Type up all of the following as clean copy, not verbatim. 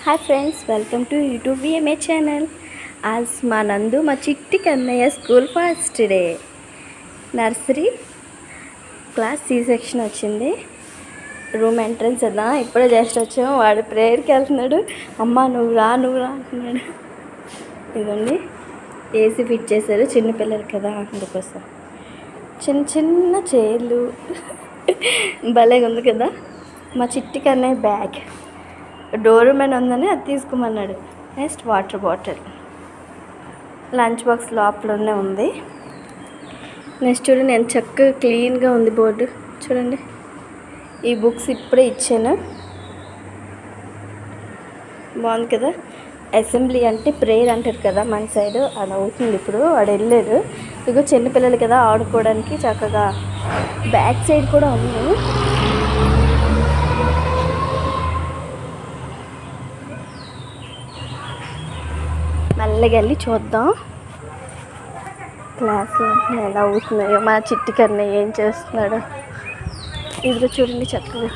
Hi friends, welcome to YouTube VMA channel. आज మా నందు మా చిట్టి Kannayya school first day nursery class C section వచ్చింది. రూమ్ ఎంట్రన్స్ అదా ఇప్పుడే జస్ట్ వచ్చాము. వాడు ప్రేయర్కి వెళ్తున్నాడు. అమ్మ నువ్వు రా అంటున్నాడు. ఇదండి ఏసీ ఫిట్ చేశారు, చిన్నపిల్లలు కదా అందుకోసం. చిన్న చిన్న చైర్లు భలేగా ఉంది కదా. మా చిట్టి కన్నయ్య బ్యాగ్ డోర్ మ్యాన్ ఉందని అది తీసుకోమన్నాడు. Next water bottle, lunch box లోపలనే ఉంది. నెక్స్ట్ చూడండి నేను చక్కగా క్లీన్గా ఉంది బోర్డు చూడండి. ఈ బుక్స్ ఇప్పుడే ఇచ్చాను, బాగుంది కదా. అసెంబ్లీ అంటే ప్రేయర్ అంటారు కదా మన సైడ్, అది అవుతుంది ఇప్పుడు. వాడు వెళ్ళాడు. ఇదిగో చిన్నపిల్లలు కదా ఆడుకోవడానికి చక్కగా బ్యాక్ సైడ్ కూడా ఉంది. మెల్లగా వెళ్ళి చూద్దాం క్లాస్లో ఎలా అవుతున్నాయో. మా చిట్టి కన్నయ్య ఏం చేస్తున్నాడు ఇదిగో చూడండి చక్కగా.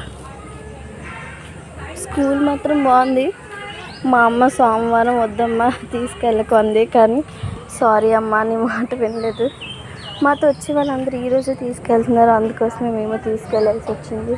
స్కూల్ మాత్రం బాగుంది. మా అమ్మ సోమవారం వద్దమ్మా తీసుకెళ్ళకుంది, కానీ సారీ అమ్మ నీ మాట వినలేదు. మాతో వచ్చే వాళ్ళందరూ ఈరోజే తీసుకెళ్తున్నారు, అందుకోసమే మేము తీసుకెళ్ళాల్సి వచ్చింది.